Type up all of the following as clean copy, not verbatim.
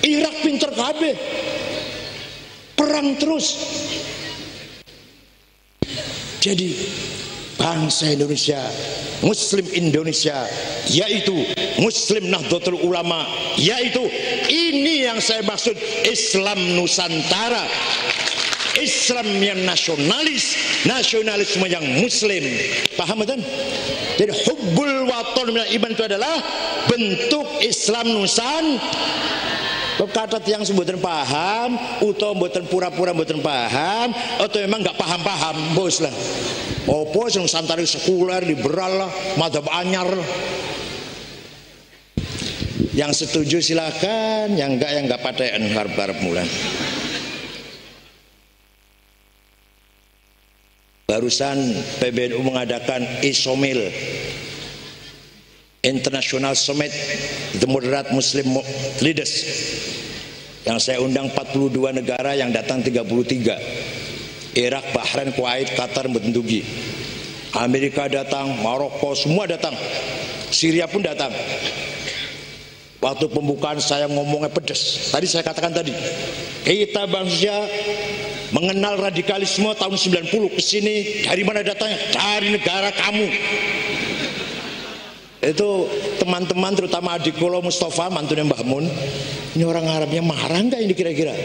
Irak pinter kabeh, perang terus. Jadi bangsa Indonesia, Muslim Indonesia, yaitu Muslim Nahdlatul Ulama, yaitu ini yang saya maksud Islam Nusantara, Islam yang nasionalis, nasionalisme yang Muslim. Paham kan? Jadi hubbul waton minal iman itu adalah bentuk Islam Nusantara. Kata tiang sebutan paham, atau buatan pura-pura buatan paham, atau memang nggak paham-paham, bos lah. Opo Nusantara sekuler, liberal lah, madhab anyar. Yang setuju silakan, yang enggak paten harap-harap mulai. Barusan PBNU mengadakan ISOMIL, International Summit The Moderate Muslim Leaders, yang saya undang 42 negara, yang datang 33. Irak, Bahrain, Kuwait, Qatar, Mendugi. Amerika datang, Maroko, semua datang. Syria pun datang. Waktu pembukaan saya ngomongnya pedes. Tadi saya katakan tadi, kita bangsa mengenal radikalisme tahun 90 ke sini. Dari mana datangnya? Dari negara kamu. Itu teman-teman, terutama adik Kolo Mustafa, mantunya Mbah Mun. Ini orang Arabnya marah nggak ini kira-kira?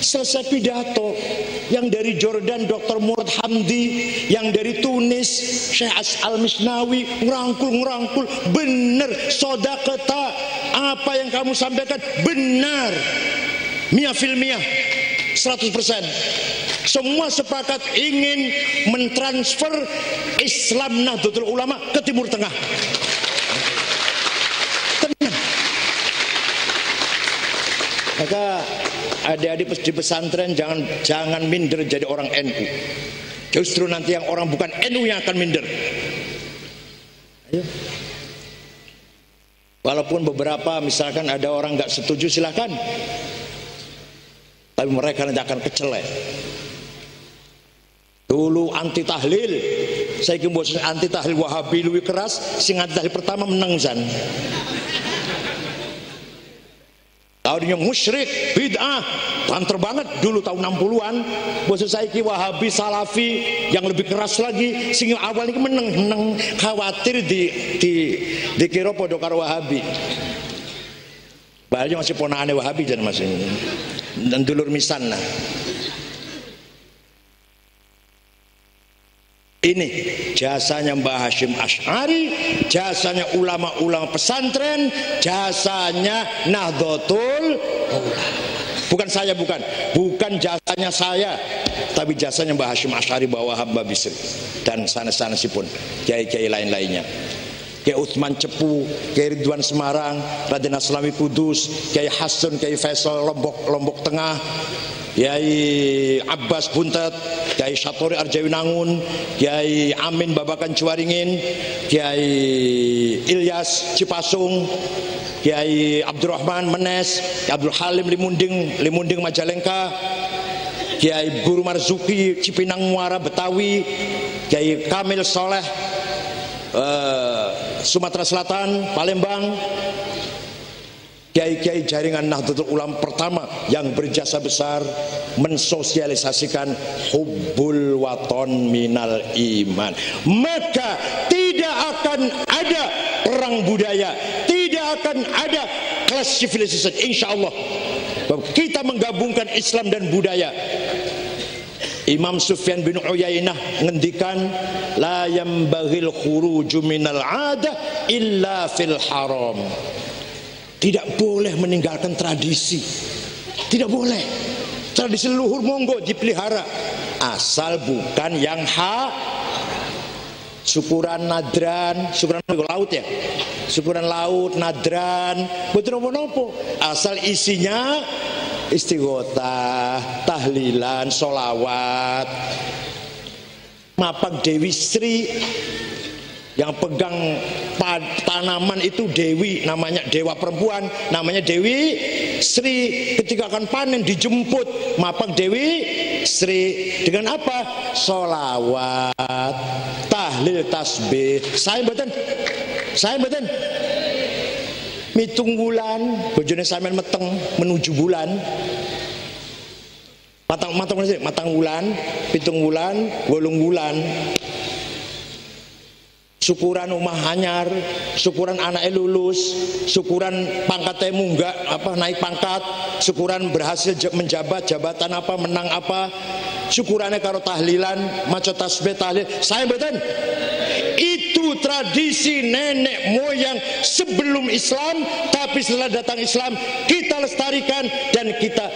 Selesai pidato, yang dari Jordan Dr. Murad Hamdi, yang dari Tunis Syekh Al-Misnawi ngerangkul, benar, sodaqata, apa yang kamu sampaikan benar, mia fil mia, 100%. Semua sepakat ingin mentransfer Islam Nahdlatul Ulama ke Timur Tengah. Tenang. Maka adik-adik di pesantren jangan minder jadi orang NU. Justru nanti yang orang bukan NU yang akan minder. Ayo. Walaupun beberapa misalkan ada orang nggak setuju, silakan. Tapi mereka nanti akan kecelek. Dulu anti tahlil, saya kira anti tahlil Wahabi lebih keras, sing anti tahlil pertama menang san. Tahunnya musyrik, bid'ah, banter banget dulu tahun 60-an. Bos saya kira Wahabi, Salafi yang lebih keras lagi, sing awal ini menang, khawatir dikira podo karo Wahabi. Bahaya masih ponaane Wahabi dan masih dan dulur misan lah. Ini jasanya Mbah Hashim Asy'ari, jasanya ulama-ulama pesantren, jasanya Nahdlatul Ulama. Bukan saya, bukan jasanya saya, tapi jasanya Mbah Hashim Asy'ari, Mbah Wahab, Mbah Bisri, dan sana-sana pun kiai-kiai lain-lainnya. Kiai Utsman Cepu, Kiai Ridwan Semarang, Raden Aslami Kudus, Kiai Hasan, Kiai Faisal Lombok Tengah, Kiai Abbas Buntet, Kiai Satori Arjawinangun, Kiai Amin Babakan Cuaringin, Kiai Ilyas Cipasung, Kiai Abdurrahman Menes, Kiai Abdul Halim Limunding Majalengka, Kiai Guru Marzuki Cipinang Muara Betawi, Kiai Kamil Soleh Sumatera Selatan, Palembang, kiai-kiai jaringan Nahdlatul Ulama pertama yang berjasa besar mensosialisasikan hubbul waton minal iman. Maka tidak akan ada perang budaya, tidak akan ada class civilization, insya Allah. Kita menggabungkan Islam dan budaya. Imam Sufyan bin Uyainah ngendikan, la yambaghil khuruju minal ada illa fil haram. Tidak boleh meninggalkan tradisi, tidak boleh. Tradisi leluhur monggo dipelihara, asal bukan yang syukuran nadran, syukuran laut ya, syukuran laut nadran, betul nopo, asal isinya istighotah, tahlilan, solawat. Mapak Dewi Sri, yang pegang tanaman itu Dewi, namanya dewa perempuan, namanya Dewi Sri. Ketika akan panen dijemput mapak Dewi Sri dengan apa? Solawat, tahlil, tasbih. Saya mboten mitung bulan bojone sampean meteng menuju bulan. Matang bulan, pitung bulan, 8 bulan. Syukuran omah anyar, syukuran anaknya lulus, syukuran pangkatnya munggah naik pangkat, syukuran berhasil menjabat jabatan apa, menang apa, syukurannya karo tahlilan, maca tasbih tahlil. Saya mboten. Itu tradisi nenek moyang sebelum Islam, tapi setelah datang Islam kita lestarikan dan kita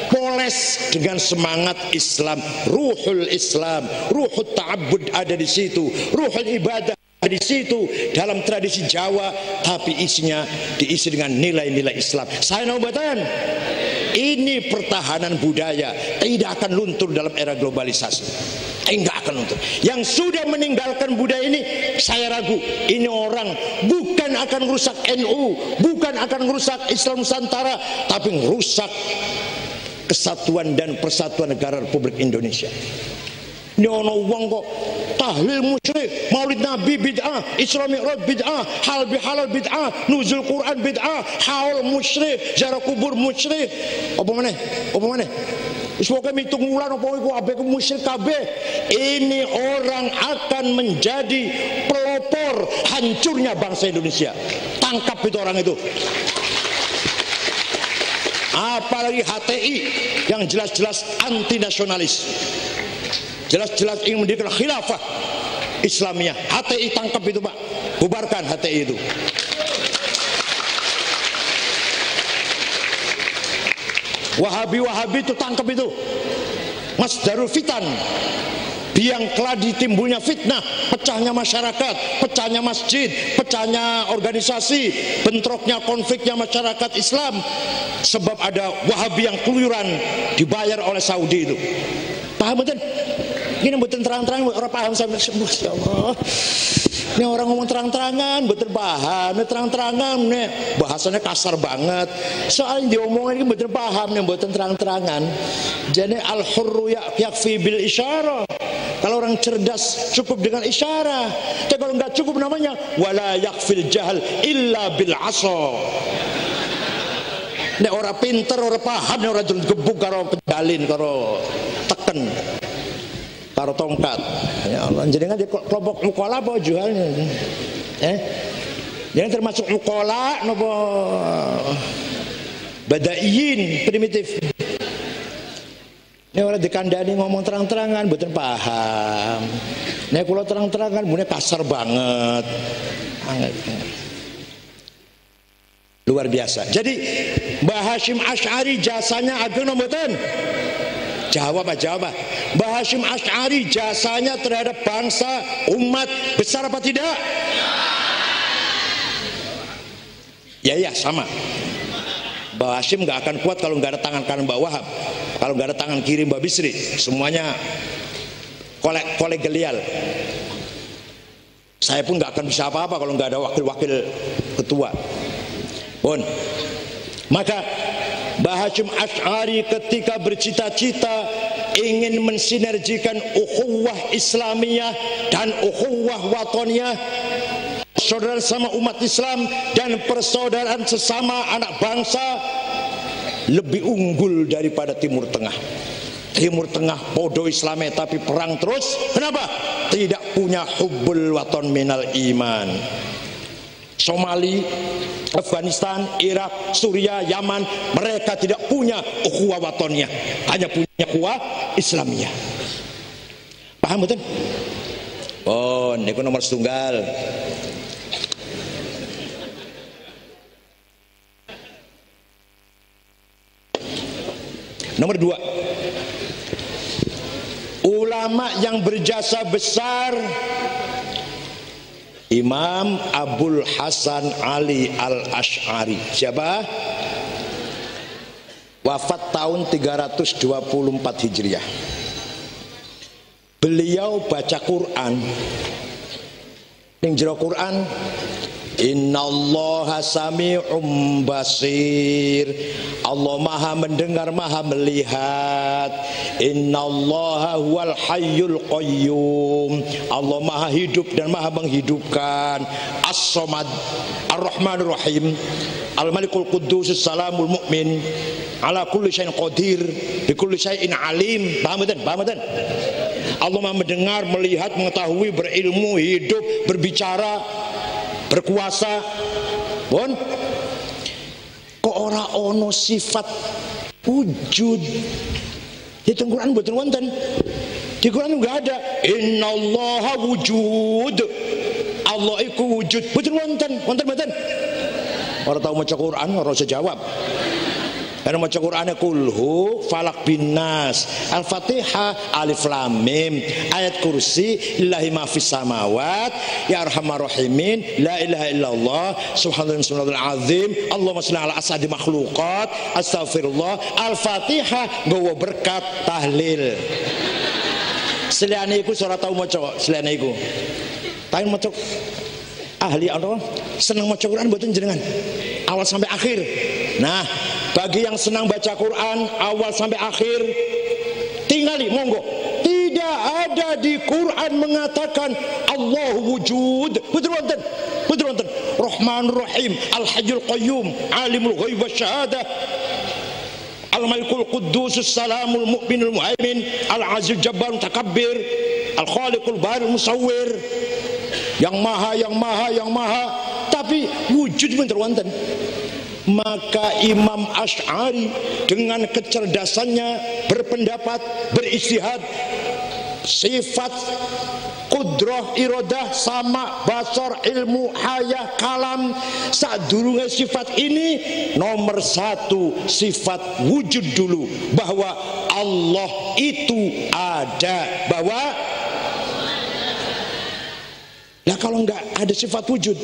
poles dengan semangat Islam, ruhul Islam, ruhul ta'abbud ada di situ, ruhul ibadah ada di situ dalam tradisi Jawa, tapi isinya diisi dengan nilai-nilai Islam. Saya nobatan. Ini pertahanan budaya tidak akan luntur dalam era globalisasi. Enggak akan luntur. Yang sudah meninggalkan budaya ini, saya ragu. Ini orang bukan akan merusak NU, bukan akan merusak Islam Nusantara, tapi merusak kesatuan dan persatuan negara Republik Indonesia. Ini ono wong kok tahlil musyrik, maulid nabi bid'ah, Isra Mi'raj bid'ah, hal bihalal bid'ah, nuzul Quran bid'ah, haul musyrik, ziarah kubur musyrik. Apa meneh? Wis pokoke mitung wulan apa iku abe musyrik kabeh. Ini orang akan menjadi pelopor hancurnya bangsa Indonesia. Tangkap itu orang itu. Apalagi HTI yang jelas-jelas anti nasionalis, jelas-jelas ingin mendirikan khilafah Islamiyah. HTI tangkap itu Pak, bubarkan HTI itu. Wahabi itu tangkap itu, masdarul fitan, biang keladi timbulnya fitnah, pecahnya masyarakat, pecahnya masjid, pecahnya organisasi, bentroknya konfliknya masyarakat Islam, sebab ada Wahabi yang keluyuran dibayar oleh Saudi itu. Paham betul? Ini betul terang-terang orang paham sampai ya Allah. Ini orang ngomong terang-terangan, betul paham, terang-terangan, nih bahasanya kasar banget. Soalnya diomongin ini betul paham, nih betul terang-terangan. Jadi al-hurru yakfi bil isyarah. Kalau orang cerdas cukup dengan isyarat. Tapi kalau nggak cukup namanya wala yakfil jahal illa bil asa. Nek orang pinter, orang paham, nek orang gebuk karo pedalin, karo teken, karo tongkat. Ya Allah, jenengan di kelompok mukola apa jualnya? Jangan termasuk mukola nopo badaiyin primitif. Ini orang dikandani ngomong terang-terangan, betul paham. Nek kula terang-terangan, mune kasar banget. Luar biasa. Jadi Mbah Hasyim Asy'ari jasanya ageng mboten? Jawab. Mbah Hasyim Asy'ari jasanya terhadap bangsa umat besar apa tidak? Ya sama. Mbah Hasyim nggak akan kuat kalau nggak ada tangan kanan Mbah Wahab, kalau nggak ada tangan kiri Mbah Bisri, semuanya kolegial. Saya pun nggak akan bisa apa-apa kalau nggak ada wakil-wakil ketua. Pun, maka Mbah Hasyim Asy'ari ketika bercita-cita ingin mensinergikan ukhuwah Islamiyah dan ukhuwah watoniyah, persaudaraan sama umat Islam dan persaudaraan sesama anak bangsa, lebih unggul daripada Timur Tengah. Timur Tengah podo Islamnya tapi perang terus. Kenapa? Tidak punya hubbul waton minal iman. Somali, Afghanistan, Irak, Suriah, Yaman, mereka tidak punya ukhuwah watoniyah, hanya punya ukhuwah Islamiyah. Paham betul? Oh, ini nomor setunggal. Nomor 2, ulama yang berjasa besar, Imam Abul Hasan Ali Al-Asy'ari. Siapa? Wafat tahun 324 Hijriah. Beliau baca Quran. Ning jero Quran Innallaha sami'um basir. Allah maha mendengar, maha melihat. Innallaha huwal hayyul qayyum. Allah maha hidup dan maha menghidupkan. As-Samad, Ar-Rahmanur Rahim, Al-Malikul Quddus, Salamul Mu'min, ala kulli syai'in qadir, bi kulli syai'in alim. Paham betul? Paham betul? Allah maha mendengar, melihat, mengetahui, berilmu, hidup, berbicara, berkuasa. Bon, kok ora ono sifat wujud di Quran? Mboten wonten. Di Quran enggak ada innallaha wujud, Allah iku wujud. Mboten wonten. Wonten mboten? Ora tau maca Quran ora usah jawab. Karena maca Qur'ane kulhu falak binnas, Al-Fatihah alif lam mim, ayat kursi lillahi ma fis samawat ya arhamar rahimin, la ilaha illallah subhanallahil azim, Allahumma shalli ala asadi makhluqat, astagfirullah. Al-Fatihah nggawa berkat tahlil. Seliyane iku ora tau maca, seliyane iku. Tapi maca ahli Allah seneng maca Quran mboten jenengan? Awal sampai akhir. Nah, bagi yang senang baca Quran awal sampai akhir, tingali monggo. Tidak ada di Quran mengatakan Allah wujud. Betul wonten. Betul wonten. Rahmanur Rahim, Al-Hayyul Qayyum, Alimul Ghaib wasyahadah, Al-Malikul Quddus, Salamul Mu'minul Muhaimin, Al-Aziz Jabbar Mutakabbir, Al-Khaliqul Baril Musawwir. Yang maha. Tapi wujud betul wonten. Maka Imam Asy'ari dengan kecerdasannya berpendapat, beristihad, sifat kudrah, iradah, sama, basar, ilmu, hayah, kalam, sadurunge sifat ini nomor satu sifat wujud dulu, bahwa Allah itu ada, bahwa lah kalau enggak ada sifat wujud.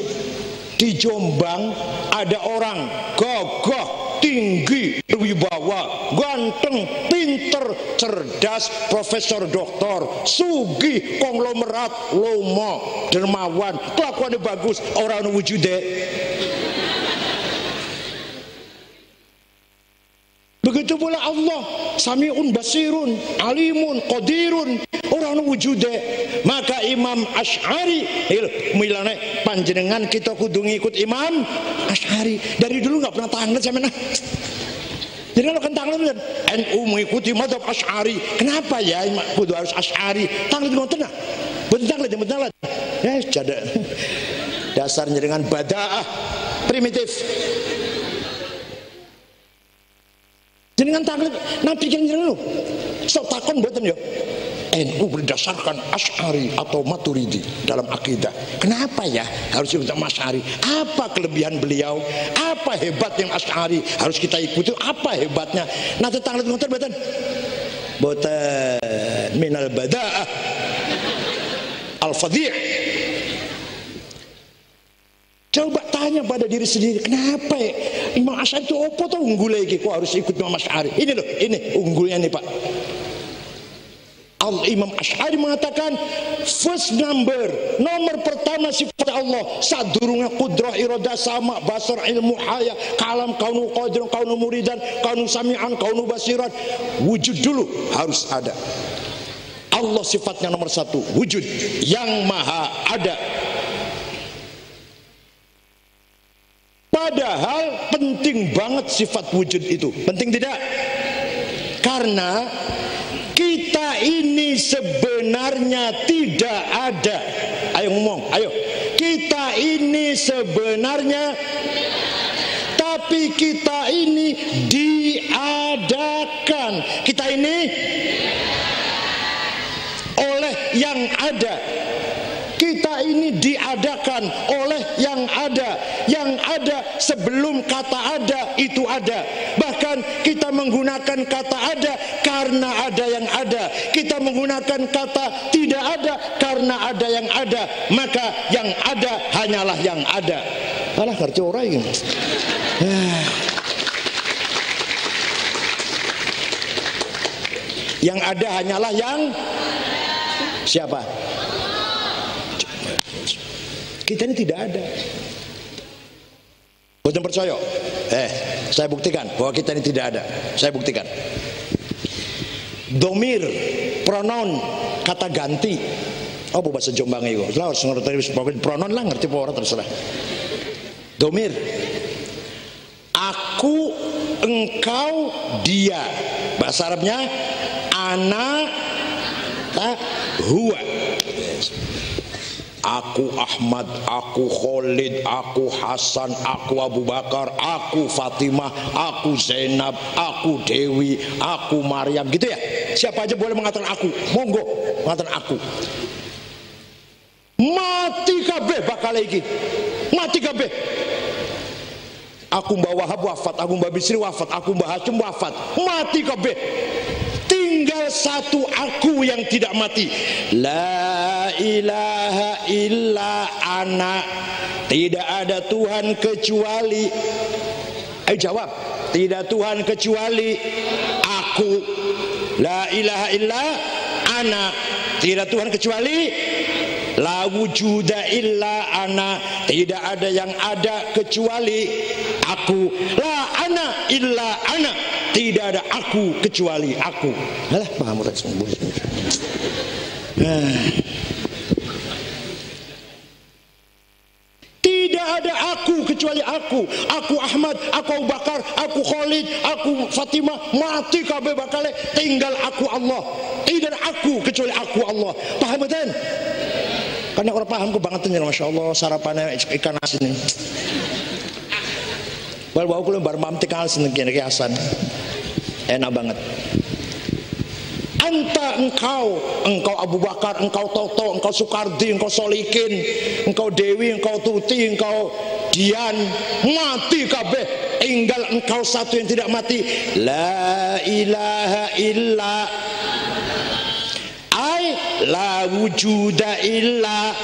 Di Jombang ada orang gagah, tinggi, berwibawa, ganteng, pinter, cerdas, profesor, doktor, sugih, konglomerat, lomo, dermawan, kelakuannya bagus, orang wujude. Begitu pula Allah, Sami'un basirun, alimun, qadirun, orang wujude. Maka Imam Asy'ari milane panjenengan kita kudu ngikut Imam Asy'ari. Dari dulu nggak pernah tanglet sampean. Jadi kalau kan tanglet NU mengikuti mazhab Asy'ari. Kenapa ya kudu harus Asy'ari? Tanglet ngoten nah. Betul tanglet, betul tanglet. Jada. Dasarnya dengan badaah primitif. Jenengan tanglet nabi kan jenengan lho. Sok takon mboten ya. NU berdasarkan Asy'ari atau Maturidi dalam akidah. Kenapa ya harus ikut Asy'ari? Apa kelebihan beliau? Apa hebat yang Asy'ari harus kita ikuti? Apa hebatnya? Nanti tanglet ngoten mboten? Mboten minal badaah al-fadhi'. Coba tanya pada diri sendiri, kenapa ya Imam Asy'ari itu apa tuh unggul lagi kok harus ikut Imam Asy'ari? Ini loh, ini unggulnya nih Pak. Imam Asy'ari mengatakan first number, nomor pertama sifat Allah sadurunge kudrah, iradah, sama, basar, ilmu, haya, kalam, kaunu qadirun, kaunu muridan, kaunu sami'an, kaunu basiran. Wujud dulu harus ada. Allah sifatnya nomor satu, wujud yang maha ada. Padahal penting banget sifat wujud itu. Penting tidak? Karena kita ini sebenarnya tidak ada. Ayo ngomong, ayo. Kita ini sebenarnya, tapi kita ini diadakan. Kita ini oleh yang ada. Kita ini diadakan oleh yang ada. Yang ada sebelum kata ada itu ada. Bahkan kita menggunakan kata ada karena ada yang ada. Kita menggunakan kata tidak ada karena ada yang ada. Maka yang ada hanyalah yang ada. Alah kerja orang ini. Yang ada hanyalah yang siapa? Kita ini tidak ada. Betul percaya? Saya buktikan bahwa kita ini tidak ada. Saya buktikan. Domir, pronoun, kata ganti. Oh, bahasa Jombang itu. Lah harus ngerti pronoun lah, ngerti apa orang terserah. Domir. Aku, engkau, dia. Bahasa Arabnya ana, huwa. Aku Ahmad, aku Khalid, aku Hasan, aku Abu Bakar, aku Fatimah, aku Zainab, aku Dewi, aku Maryam, gitu ya. Siapa aja boleh mengatakan aku, monggo mengatakan aku. Mati kabeh bakal iki, mati kabeh. Aku Mbah Wahab wafat, aku Mbah Bisri wafat, aku Mbah Hashim wafat, mati kabeh. Tinggal satu aku yang tidak mati. La ilaha illa ana. Tidak ada Tuhan kecuali. Ayo jawab. Tidak Tuhan kecuali aku. La ilaha illa ana. Tidak Tuhan kecuali. La wujuda illa ana. Tidak ada yang ada kecuali aku. La ana illa ana. Tidak ada aku kecuali aku. Alah, paham udah sembuh. Tidak ada aku kecuali aku. Aku Ahmad, aku Abu Bakar, aku Khalid, aku Fatimah, mati kabeh bakale, tinggal aku Allah. Tidak ada aku kecuali aku Allah. Paham betul? Karena orang paham kebangetan ya, Masya Allah, sarapannya ikan asin nih. Wal bau kulo bar mamti kal seneng kiasan. Enak banget. Anta engkau Abu Bakar, engkau Toto, engkau Soekardi, engkau Solikin, engkau Dewi, engkau Tuti, engkau Dian, mati kabeh, tinggal engkau satu yang tidak mati. La ilaha illa ai la wujuda illa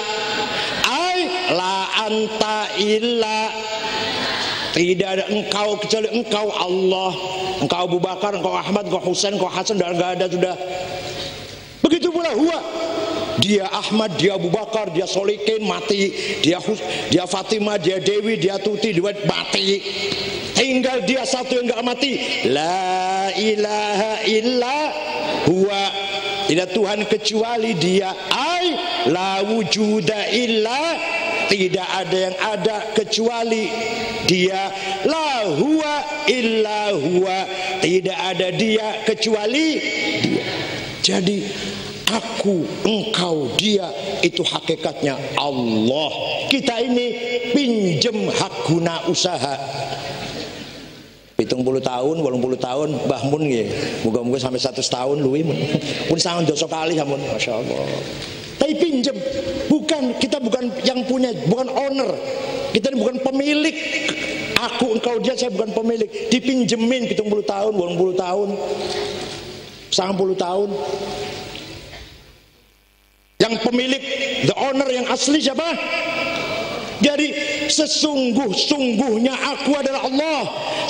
ai la anta illa. Tidak ada engkau kecuali engkau Allah. Engkau Abu Bakar, engkau Ahmad, engkau Husain, engkau Hasan, sudah enggak ada sudah. Begitu pula huwa. Dia Ahmad, dia Abu Bakar, dia Solikin mati, dia Fatimah, dia Dewi, dia Tuti, dia mati. Tinggal dia satu yang enggak mati. La ilaha illa huwa. Tidak Tuhan kecuali dia. Ai la wujuda illa. Tidak ada yang ada kecuali dia. La huwa illa huwa. Tidak ada dia kecuali dia. Jadi aku, engkau, dia, itu hakikatnya Allah. Kita ini pinjem hak guna usaha. 70 tahun, 80 tahun, Mbah Mun nggih. Muga-muga sampai 100 tahun luwih mun. Pun sangat dosa kali ya mun, masyaallah. Tapi pinjem, kita bukan yang punya, bukan owner. Kita ini bukan pemilik. Aku, engkau, dia, saya bukan pemilik. Dipinjemin 70 tahun, 80 tahun, 90 tahun. Yang pemilik, the owner yang asli siapa? Jadi sesungguh-sungguhnya aku adalah Allah.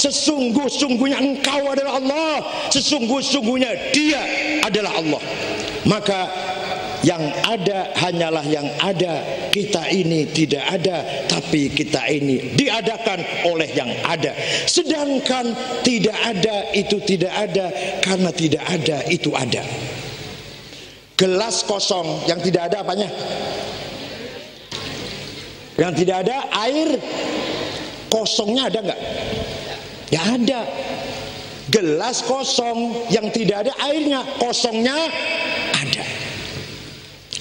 Sesungguh-sungguhnya engkau adalah Allah. Sesungguh-sungguhnya dia adalah Allah. Maka yang ada hanyalah yang ada. Kita ini tidak ada, tapi kita ini diadakan oleh yang ada. Sedangkan tidak ada itu tidak ada, karena tidak ada itu ada. Gelas kosong, yang tidak ada apanya? Yang tidak ada air. Kosongnya ada nggak? Ya ada. Gelas kosong, yang tidak ada airnya. Kosongnya ada.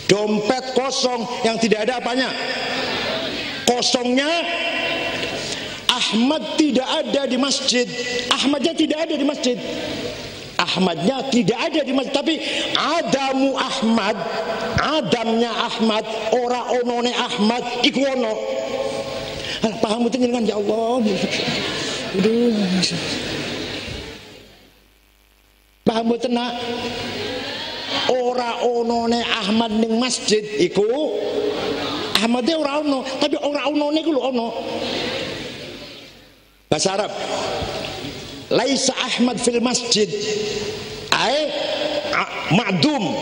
Dompet kosong, yang tidak ada apanya? Kosongnya. Ahmad tidak ada di masjid. Ahmadnya tidak ada di masjid. Ahmadnya tidak ada di masjid. Tapi adamu Ahmad, adamnya Ahmad, ora onone Ahmad iku ono. Paham betul kan ya Allah? Aduh. Paham betul nak? Ora onone Ahmad ning masjid iku Ahmadnya ora ono, tapi ora onone iku lho ono. Bahasa Arab. Laisa Ahmad fil masjid ay ma'dum.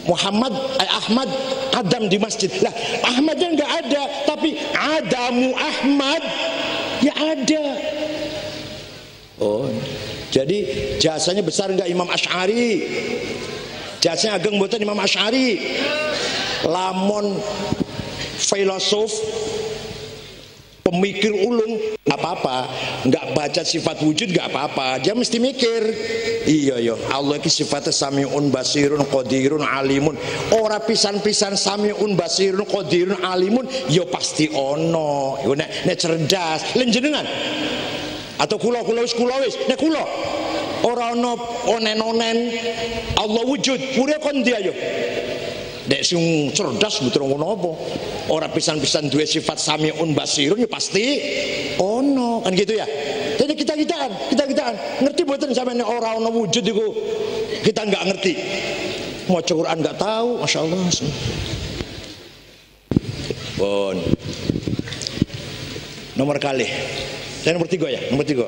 Muhammad ay Ahmad adam di masjid. Lah Ahmadnya enggak ada, tapi adamu Ahmad Ya ada. Oh, jadi jasanya besar enggak Imam Asy'ari? Jasanya ageng mboten Imam Asy'ari? Lamun filosof, pemikir ulung, apa-apa, nggak baca sifat wujud nggak apa-apa, dia mesti mikir, iya yo Allah ki sifatnya samiun basirun qadirun alimun, ora pisan-pisan samiun basirun qadirun alimun, yo pasti ono, yo nek cerdas, lenjenengan, atau kula wis, nek kula ora ono onen-onen Allah wujud, pura kon dia yo. Dek sing cerdas betul ngono apa? Ora pisan-pisan duwe sifat samiun basirun ya pasti ono kan gitu ya. Jadi kita-kitaan ngerti mboten sampeyan ora ono wujud iku kita enggak ngerti. Maca Quran enggak tahu, masyaallah. Pun. Nomor kali. Dan nomor 3 ya, nomor 3.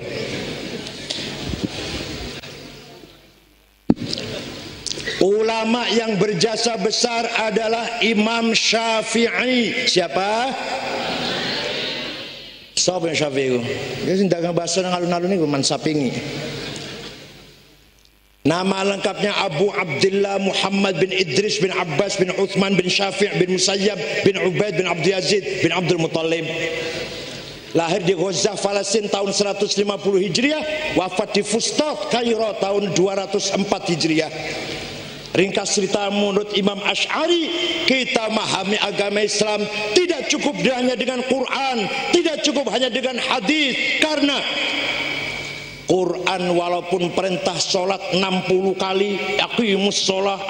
Ulama yang berjasa besar adalah Imam Syafi'i. Siapa? Siapa yang Syafi'i? Dia sing dagang bakso nang alun-alun niku Man Sapingi. Nama lengkapnya Abu Abdullah Muhammad bin Idris bin Abbas bin Uthman bin Syafi' bin Musayyab bin Ubaid bin Abdul Yazid bin Abdul Muttalib. Lahir di Gaza, Palestina tahun 150 Hijriah, wafat di Fustat, Kairo tahun 204 Hijriah. Ringkas cerita, menurut Imam Asy'ari, kita memahami agama Islam tidak cukup hanya dengan Quran, tidak cukup hanya dengan hadis, karena Quran walaupun perintah sholat 60 kali, aqimus sholah,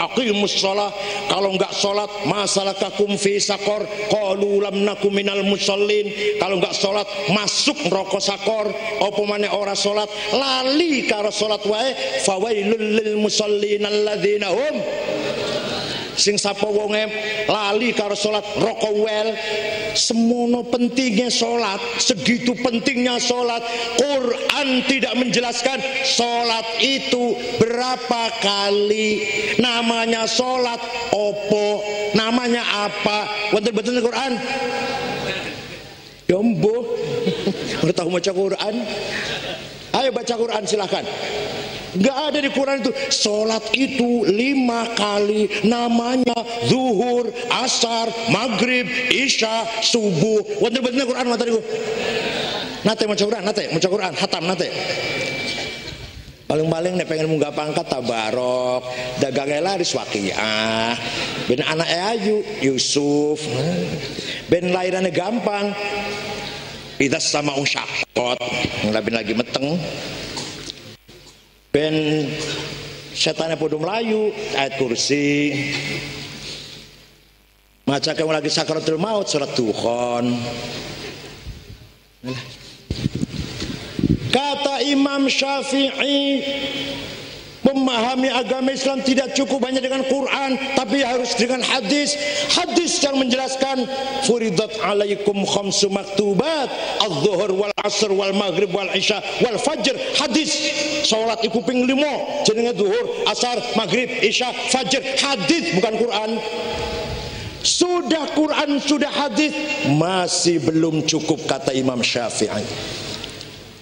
kalau enggak sholat masalakakum fi saqor, qalu lam nakum minal musallin, kalau enggak sholat masuk neraka sakor, apa maneh ora sholat lali karo sholat wae, fawailul lil musallin alladzina hum, sing sapa wonge lali karo salat rokowel. Semono pentingnya salat, segitu pentingnya salat, Quran tidak menjelaskan salat itu berapa kali, namanya salat opo, namanya apa, wonten betul Quran? Jombo bertahu baca Quran, ayo baca Quran silahkan. Nggak ada di Quran itu sholat itu 5 kali, namanya zuhur, asar, maghrib, isya, subuh. Wonten betul Quran materi. Nate maca Quran, maca Quran, hatam nate. Paling-paling nek pengen munggah pangkat tabarok, dagangnya laris Waqiah, ben anaknya ayu Yusuf, ben lahirannya gampang. Idas sama usyakot, ngelabin lagi meteng. Ben setannya podo melayu, ayat kursi. Maca kamu lagi sakaratul maut, surat Dukhan. Kata Imam Syafi'i, memahami agama Islam tidak cukup hanya dengan Quran, tapi harus dengan hadis. Hadis yang menjelaskan furidat alaikum khamsu maktubat, az-zuhur wal asr wal maghrib wal isya wal fajr. Hadis salat iku ping 5, jenenge zuhur, asar, maghrib, isya, fajr. Hadis bukan Quran. Sudah Quran, sudah hadis, masih belum cukup kata Imam Syafi'i.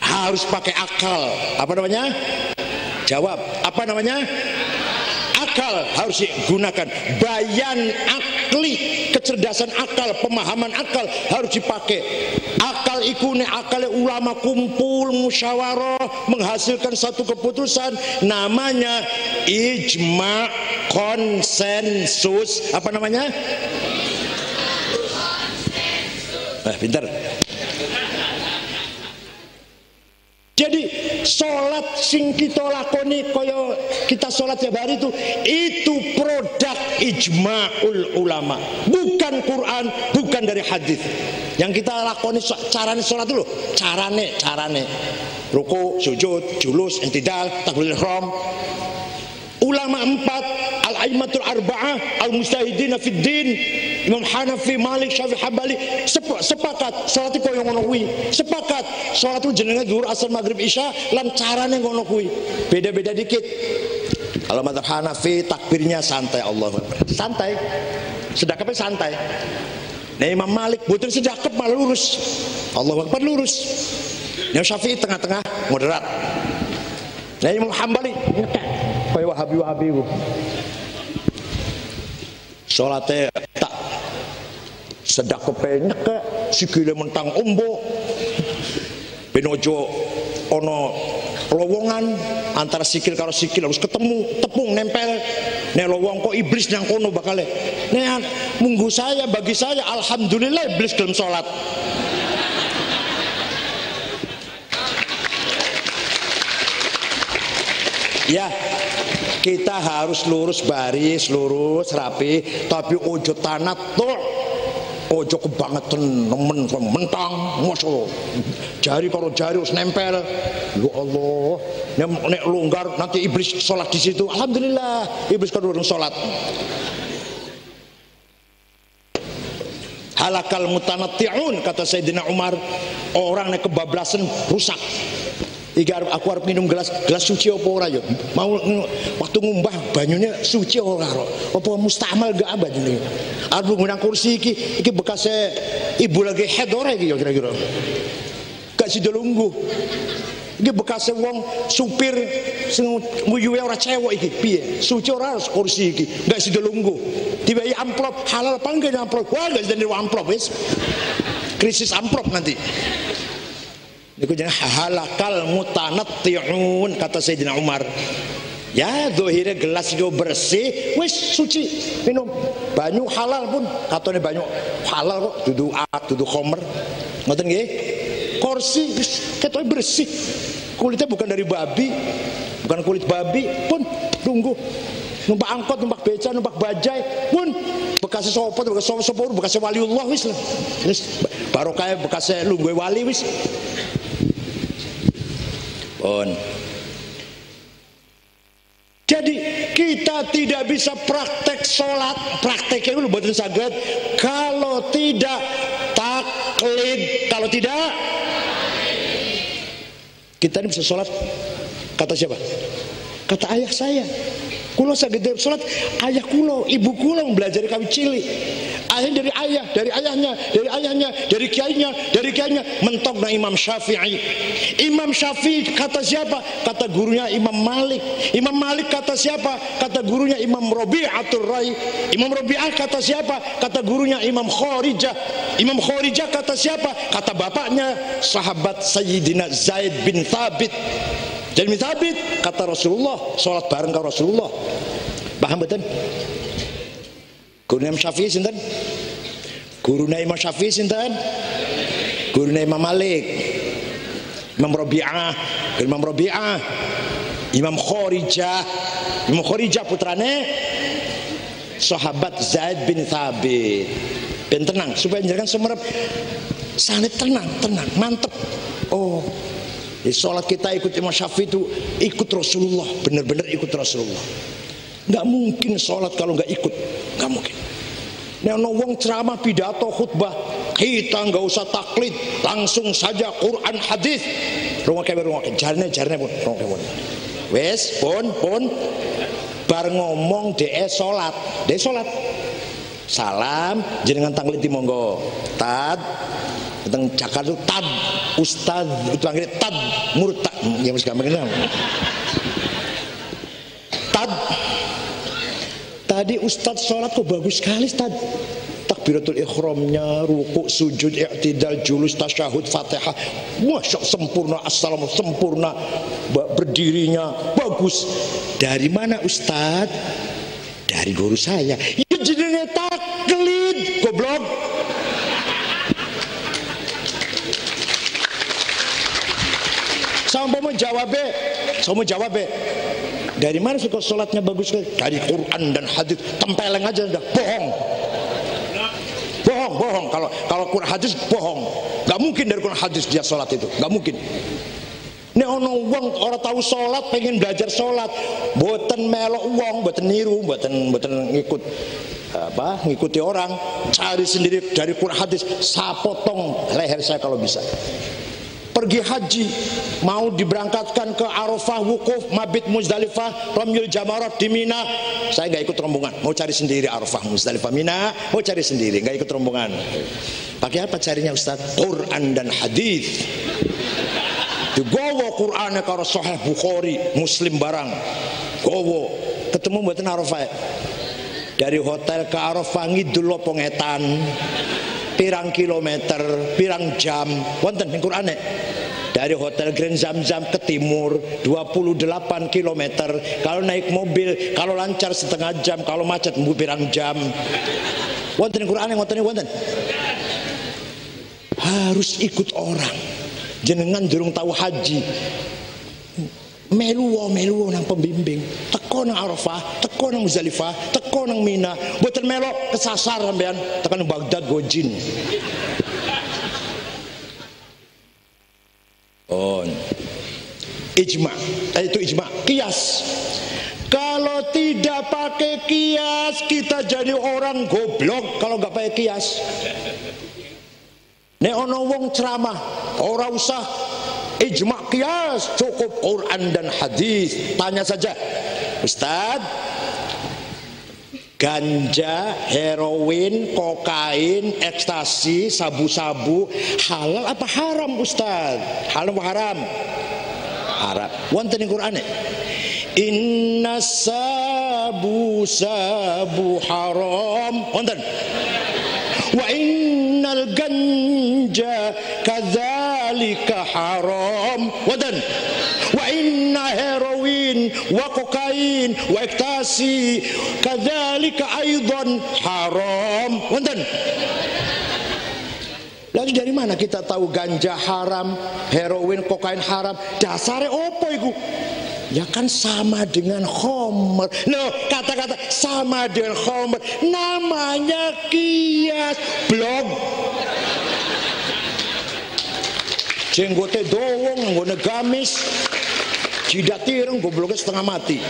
Harus pakai akal. Apa namanya? Jawab, apa namanya? Akal harus digunakan. Bayan akli, kecerdasan akal, pemahaman akal harus dipakai. Akal iku ne akal ulama kumpul musyawarah menghasilkan satu keputusan, namanya ijma, konsensus. Apa namanya? Pintar. Jadi sholat sing kita lakoni kaya kita sholat tiap hari itu produk ijma'ul ulama, bukan Quran, bukan dari hadis. Yang kita lakoni carane sholat dulu, carane ruku, sujud, julus, intidal, takbiratul ihram. Ulama 4, al-aimatul arba'ah, al-mustahidina fid din, Imam Hanafi, Malik, Syafi'i, Hambali sepakat salat iku koyo ngono kuwi. Sepakat salat itu jenenge zuhur, asar, maghrib, isya lan carane ngono kuwi. Beda-beda dikit. Kalau mazhab Hanafi takbirnya santai, Allahu Akbar. Santai. Sedekapnya santai. Nah Imam Malik boten sedekap malah lurus. Allahu Akbar lurus. Imam Syafi'i tengah-tengah moderat. Nah Imam Hambali kayak Wahabi itu. Salatnya tak sedak kepenyek sikile mentang ombo. Benojo ono lowongan antara sikil karo sikil harus ketemu, tepung nempel. Nek lowong kok iblis nang kono bakale. Nek munggu saya, bagi saya alhamdulillah iblis gelem salat. Ya, kita harus lurus baris, lurus rapi, tapi ojo tanattu. Ojo kebangetan nemen mentang ngoso. Jari karo jari harus nempel. Ya Allah, nek longgar nanti iblis sholat di situ. Alhamdulillah, iblis kan urung sholat. Halakal mutanatti'un, kata Sayyidina Umar, orang nek kebablasan rusak. Iki aku arep minum gelas suci apa ora ya? Mau waktu ngumbah banyunya suci ora ora? Apa mustamal gak banyune? Arep ngundang kursi iki bekasnya ibu lagi head ora iki ya kira-kira. Gak sida lungguh. Iki bekasnya wong supir sing nguyuhe ora cewek iki piye? Suci ora kursi iki? Gak sida lungguh. Diwehi amplop halal apa enggak amplop? Wah gak sida amplop wis. Krisis amplop nanti. Iku jenenge halakal mutanatti'un, kata Sayyidina Umar. Ya zahire gelas itu bersih wis suci minum. Banyu halal pun katone banyu halal kok dudu khamr. Ngoten nggih? Kursi wis ketoke bersih. Kulitnya bukan dari babi, bukan kulit babi pun tunggu. Numpak angkot, numpak beca, numpak bajai pun bekas sopot, bekas sopor, bekas waliullah wis lah. Wis barokah bekas lungguhe wali wis. Jadi kita tidak bisa praktek sholat, prakteknya dulu buatan saged kalau tidak taklid. Kalau tidak kita ini bisa sholat kata siapa? Kata ayah saya. Kulo saged sholat ayah kulo, ibu kulo belajar kawit cilik. Ayah dari ayah, dari ayahnya, dari ayahnya, dari kiainya, mentok na Imam Syafi'i. Imam Syafi'i kata siapa? Kata gurunya Imam Malik. Imam Malik kata siapa? Kata gurunya Imam Rabi'atul Rai. Imam Rabi'ah kata siapa? Kata gurunya Imam Kharijah. Imam Kharijah kata siapa? Kata bapaknya sahabat Sayyidina Zaid bin Thabit. Zaid bin Thabit kata Rasulullah, sholat bareng karo Rasulullah. Paham betul? Guru Imam Syafi'i sinten? Guru Imam Syafi'i sinten? Guru Imam Malik. Imam Rabi'ah, Imam Rabi'ah. Imam Kharijah. Imam Kharijah putrane sahabat Zaid bin Thabit. Ben tenang supaya jangan semerep. Sangat tenang, mantep. Oh. Di sholat kita ikut Imam Syafi'i itu ikut Rasulullah, benar-benar ikut Rasulullah. Nggak mungkin sholat kalau nggak ikut, nggak mungkin. Nah, wong ceramah pidato khutbah kita nggak usah taklid, langsung saja Quran hadis. Rumah jarne pun. Wes pun bar ngomong de sholat, salam jenengan taklid monggo. Tad tentang Jakarta itu tad ustad itu akhirnya tad murtad ya mesti gampang tad. Tadi ustadz sholat kok bagus sekali ustadz. Takbiratul ihramnya, ruku, sujud, i'tidal, julus, tasyahud, fatihah, masya sempurna, assalamu sempurna, berdirinya bagus. Dari mana ustadz? Dari guru saya. Ya jenenge taklid goblok. Sama mau jawab dari mana suka sholatnya bagus? Dari Quran dan hadis. Tempeleng aja udah bohong. Kalau Quran hadis bohong. Gak mungkin dari Quran hadis dia sholat itu. Gak mungkin. Nek ono wong ora tahu sholat pengen belajar sholat, boten melok wong, boten niru, boten ngikuti orang, cari sendiri dari Quran hadis. Sapotong leher saya kalau bisa. Pergi haji, mau diberangkatkan ke Arafah, wukuf, mabit Muzdalifah, Ramyul Jamarat di Mina. Saya nggak ikut rombongan, mau cari sendiri Arafah, Muzdalifah, Mina, mau cari sendiri, nggak ikut rombongan. Pakai apa carinya Ustaz? Quran dan hadis. Gowo Qur'ane karo Sahih Bukhari, Muslim barang. Gowo ketemu mboten Arafah. Dari hotel ke Arafah ngidul apa ngetan. Pirang kilometer, pirang jam, wonten ning Qur'ane. Dari hotel Grand Zamzam ke timur 28 km. Kalau naik mobil, kalau lancar setengah jam, kalau macet pirang jam. Wonten Qur'ane wonten. Harus ikut orang. Jenengan durung tahu haji. Melu nang pembimbing. Teko nang Arafah, teko nang Muzdalifah, teko nang Mina. Mboten melok kesasar sampean tekan Baghdad gojin. Oh, ijma, itu ijma, kias. Kalau tidak pakai kias kita jadi orang goblok kalau nggak pakai kias. Nek ono wong ceramah, ora usah ijma kias, cukup Quran dan hadis. Tanya saja, Ustadz, ganja, heroin, kokain, ekstasi, sabu-sabu halal apa haram Ustaz? Halal apa haram? Haram. Wonten ing Qur'an. Inna sabu haram. Wonten. Wa innal ganja kadzalika haram. Wonten. Wa inna heroin wa kokain wa ektasi kadzalika aidan haram. Wonten. Lalu dari mana kita tahu ganja haram, heroin, kokain haram? Dasare opo iku? Ya kan sama dengan khomer. Loh, kata-kata sama dengan khomer namanya kias. Blog. Jenggote dowong, nggone gamis, jidat tireng, gobloknya setengah mati.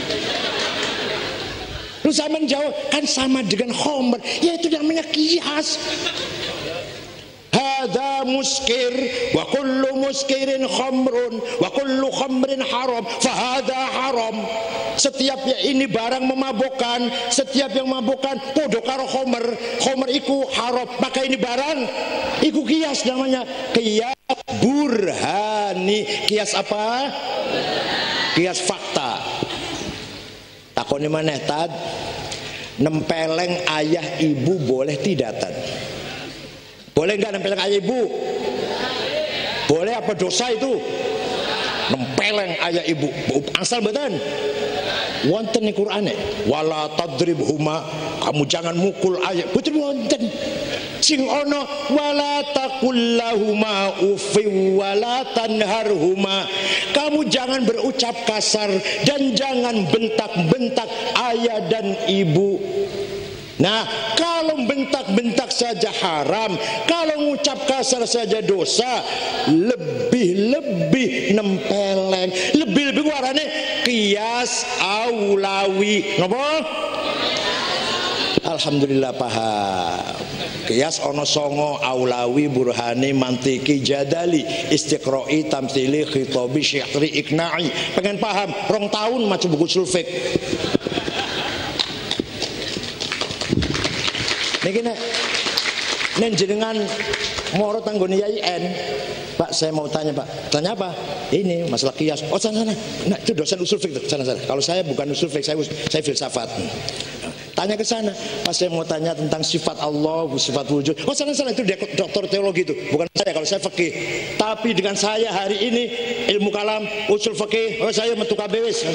Lu zaman jawab kan sama dengan khomer. Ya itu namanya kias. Hada muskir wa kullu muskirin khamrun wa kullu khamrin haram fahada haram. Setiap yang ini barang memabukkan, setiap yang memabukkan podo karo khomer. Khomer iku haram, maka ini barang iku kias namanya. Kias burhani. Kias apa? Kias fakta. Takoni maneh tad, nempeleng ayah ibu boleh tidak tad? Boleh nggak nempeleng ayah ibu? Boleh apa dosa itu? Nempeleng ayah ibu asal betul. Wonten di Qur'an wala tadribhuma, kamu jangan mukul ayah. Betul wonten. Sing ono wala taqul lahuma uffi wala tanharhuma, kamu jangan berucap kasar dan jangan bentak-bentak ayah dan ibu. Nah, kalau bentak-bentak saja haram, kalau ngucap kasar saja dosa, lebih-lebih nempeleng, lebih-lebih warnanya kias aulawi. Napa? Alhamdulillah paham. Kias ono songo aulawi burhani mantiki jadali istiqroi tamthili khitabi syi'ri ikna'i. Pengen paham? 2 tahun maca buku sulfik. Niki nek jenengan moro tanggone YIN, Pak saya mau tanya Pak. Tanya apa? Ini masalah kias. Oh sana. Nah itu dosen usul fikih sana. Kalau saya bukan usul fikih, saya filsafat. Tanya ke sana. Pas saya mau tanya tentang sifat Allah, sifat wujud. Oh sana itu dokter teologi itu. Bukan saya, kalau saya fikih. Tapi dengan saya hari ini ilmu kalam, usul fikih, oh saya metu kabeh wis.